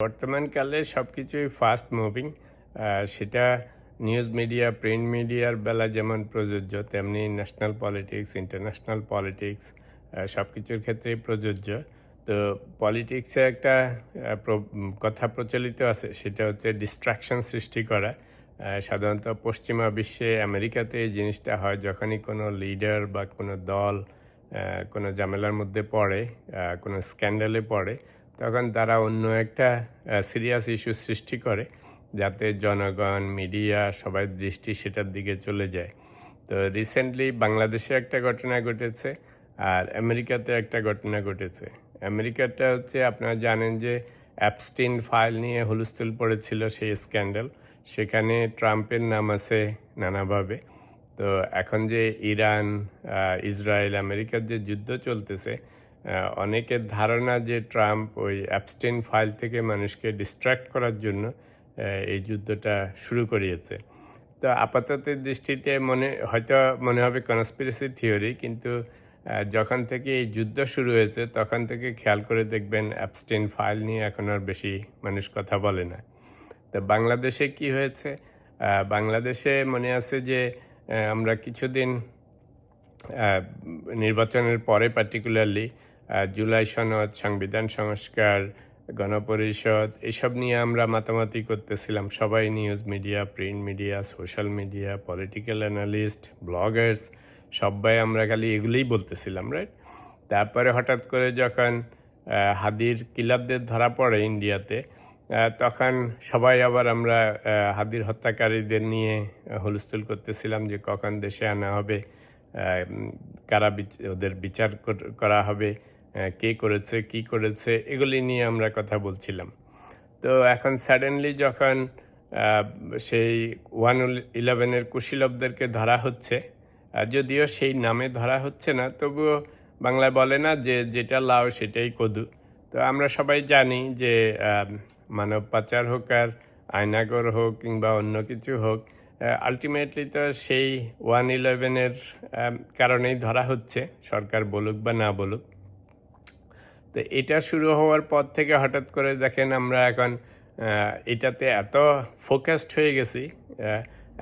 বর্তমানকালে সবকিছুই fast moving. সেটা news media, print মিডিয়ার বেলা যেমন প্রযোজ্য, তেমনি ন্যাশনাল পলিটিক্স, ইন্টারন্যাশনাল পলিটিক্স সবকিছুর ক্ষেত্রেই প্রযোজ্য। তো পলিটিক্সে একটা কথা প্রচলিত আছে, সেটা হচ্ছে ডিস্ট্রাকশন সৃষ্টি করা। সাধারণত পশ্চিমা বিশ্বে, আমেরিকাতে এই জিনিসটা হয় যখনই কোনো লিডার বা কোনো দল কোনো ঝামেলার মধ্যে পড়ে, কোনো স্ক্যান্ডালে পড়ে, তখন তারা অন্য একটা সিরিয়াস ইস্যু সৃষ্টি করে, যাতে জনগণ, মিডিয়া সবাই দৃষ্টি সেটার দিকে চলে যায়। তো রিসেন্টলি বাংলাদেশে একটা ঘটনা ঘটেছে, আর আমেরিকাতে একটা ঘটনা ঘটেছে। আমেরিকাটা হচ্ছে, আপনারা জানেন যে অ্যাপস্টিন ফাইল নিয়ে হুলস্থুল পড়েছিল, সেই স্ক্যান্ডাল। সেখানে ট্রাম্পের নাম আছে নানাভাবে। তো এখন যে ইরান, ইসরায়েল, আমেরিকার যে যুদ্ধ চলতেছে, অনেকের ধারণা যে ট্রাম্প ওই অ্যাপস্টিন ফাইল থেকে মানুষকে ডিস্ট্র্যাক্ট করার জন্য এই যুদ্ধটা শুরু করিয়েছে। তো আপাতত দৃষ্টিতে হয়তো মনে হবে কনস্পিরেসি থিওরি, কিন্তু যখন থেকে এই যুদ্ধ শুরু হয়েছে তখন থেকে খেয়াল করে দেখবেন অ্যাপস্টিন ফাইল নিয়ে এখন আর বেশি মানুষ কথা বলে না। তো বাংলাদেশে কি হয়েছে? বাংলাদেশে মনে আছে যে আমরা কিছুদিন নির্বাচনের পরে, পার্টিকুলারলি জুলাই সনদ, সংবিধান সংস্কার, গণপরিষদ, এসব নিয়ে আমরা মাতামাতি করতেছিলাম সবাই, news media, print media, social media, political analyst, Bloggers, সবাই আমরা খালি এগুলোই বলতেছিলাম, রাইট? তারপরে হঠাৎ করে যখন হাদির কিলারদের ধরা পড়ে ইন্ডিয়াতে, তখন সবাই আবার আমরা হাদির হত্যাকারীদের নিয়ে হুলস্থুল করতেছিলাম যে কখন দেশে আনা হবে, কারা ওদের বিচার করা হবে, কে করেছে, কি করেছে, এগুলি নিয়ে আমরা কথা বলছিলাম। তো এখন সাডেনলি যখন সেই 111-এর কুশীলবদেরকে ধরা হচ্ছে, যদিও সেই নামে ধরা হচ্ছে না, তবুও বাংলায় বলে না যে যেটা লাউ সেটাই কদু। তো আমরা সবাই জানি যে মানব পাচার হোক আর আয়নাগর হোক কিংবা অন্য কিছু হোক, আলটিমেটলি তো সেই 111-এর কারণেই ধরা হচ্ছে, সরকার বলুক বা না বলুক। তো এটা শুরু হওয়ার পর থেকে হঠাৎ করে দেখেন আমরা এখন এটাতে এত ফোকাসড হয়ে গেছি,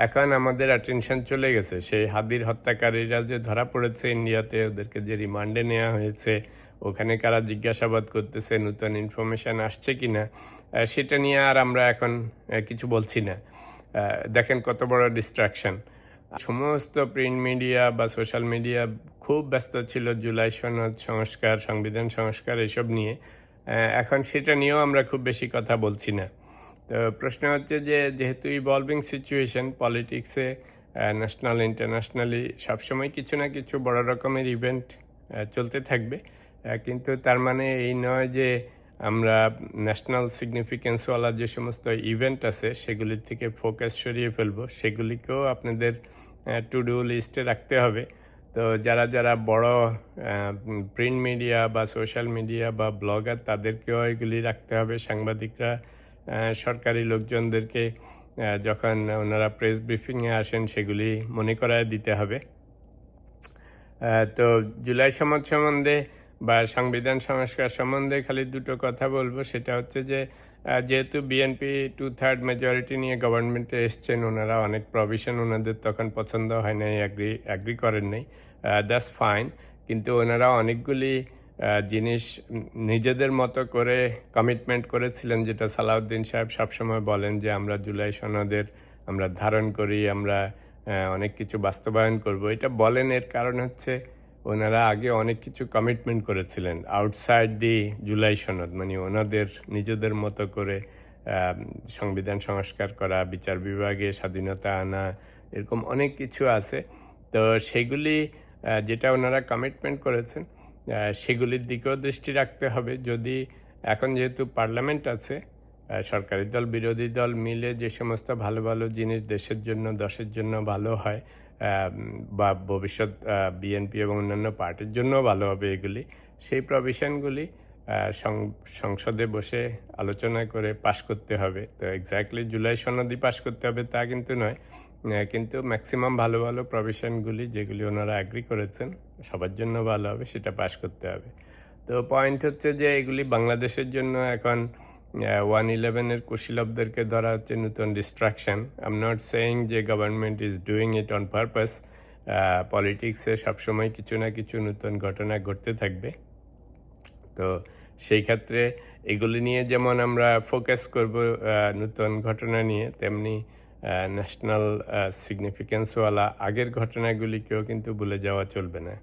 এখন আমাদের অ্যাটেনশন চলে গেছে সেই হাদির হত্যাকারীরা যে ধরা পড়েছে ইন্ডিয়াতে, ওদেরকে যে রিমান্ডে নেওয়া হয়েছে, ওখানে কারা জিজ্ঞাসাবাদ করতেছে, নতুন ইনফরমেশান আসছে কিনা, সেটা নিয়ে আর আমরা এখন কিছু বলছি না। দেখেন কত বড় ডিস্ট্রাকশন। সমস্ত প্রিন্ট মিডিয়া বা সোশ্যাল মিডিয়া খুব ব্যস্ত ছিল জুলাই সনদ সংস্কার, সংবিধান সংস্কার, এসব নিয়ে। এখন সেটা নিয়েও আমরা খুব বেশি কথা বলছি না। তো প্রশ্ন হচ্ছে যে যেহেতু ইভলভিং সিচুয়েশন, পলিটিক্সে ন্যাশনাল, ইন্টারন্যাশনালি সবসময় কিছু না কিছু বড় রকমের ইভেন্ট চলতে থাকবে, কিন্তু তার মানে এই নয় যে আমরা ন্যাশনাল সিগনিফিকেন্সওয়ালা যে সমস্ত ইভেন্ট আছে সেগুলির থেকে ফোকাস সরিয়ে ফেলবো। সেগুলিকেও আপনাদের টু ডু লিস্টে রাখতে হবে। তো যারা যারা বড় প্রিন্ট মিডিয়া বা সোশ্যাল মিডিয়া বা ব্লগার, তাদেরকেও এগুলি রাখতে হবে। সাংবাদিকরা, সরকারি লোকজনদেরকে যখন ওনারা প্রেস ব্রিফিংয়ে আসেন, সেগুলি মনে করায় দিতে হবে। তো জুলাই সনদ সম্বন্ধে বা সংবিধান সংস্কার সম্বন্ধে খালি দুটো কথা বলবো। সেটা হচ্ছে যে যেহেতু বিএনপি 2/3 মেজরিটি নিয়ে গভর্নমেন্টে এসছেন, ওনারা অনেক প্রভিশন ওনাদের তখন পছন্দ হয় নাই, অ্যাগ্রি করেন নাই, দ্যাটস ফাইন। কিন্তু ওনারা অনেকগুলি জিনিস নিজেদের মতো করে কমিটমেন্ট করেছিলেন, যেটা সালাউদ্দিন সাহেব সবসময় বলেন যে আমরা জুলাই সনদের আমরা ধারণ করি, আমরা অনেক কিছু বাস্তবায়ন করব। এটা বলেন এর কারণ হচ্ছে ওনারা আগে অনেক কিছু কমিটমেন্ট করেছিলেন আউটসাইড দি জুলাই সনদ, মানে ওনাদের নিজেদের মতো করে সংবিধান সংস্কার করা, বিচার বিভাগে স্বাধীনতা আনা, এরকম অনেক কিছু আছে। তো সেগুলি যেটা ওনারা কমিটমেন্ট করেছেন, সেগুলির দিকেও দৃষ্টি রাখতে হবে। যদি এখন যেহেতু পার্লামেন্ট আছে, সরকারি দল বিরোধী দল মিলে যে সমস্ত ভালো ভালো জিনিস দেশের জন্য, দশের জন্য ভালো হয়, বা ভবিষ্যৎ বিএনপি এবং অন্যান্য পার্টির জন্য ভালো হবে এগুলি, সেই প্রভিশনগুলি সংসদে বসে আলোচনা করে পাশ করতে হবে। তো এক্স্যাক্টলি জুলাই সনদই পাশ করতে হবে তা কিন্তু নয়, কিন্তু ম্যাক্সিমাম ভালো ভালো প্রভিশনগুলি যেগুলি ওনারা অ্যাগ্রি করেছেন সবার জন্য ভালো হবে, সেটা পাশ করতে হবে। তো পয়েন্ট হচ্ছে যে এগুলি বাংলাদেশের জন্য এখন 111-এর কুশীলবদেরকে ধরা হচ্ছে নতুন distraction. I am not saying যে government is doing it on purpose. পলিটিক্সে সবসময় কিছু না কিছু নতুন ঘটনা ঘটতে থাকবে। তো সেই ক্ষেত্রে এগুলি নিয়ে যেমন আমরা ফোকাস করব নতুন ঘটনা নিয়ে, তেমনি ন্যাশনাল সিগনিফিক্যান্সওয়ালা আগের ঘটনাগুলিকেও কিন্তু ভুলে যাওয়া চলবে না।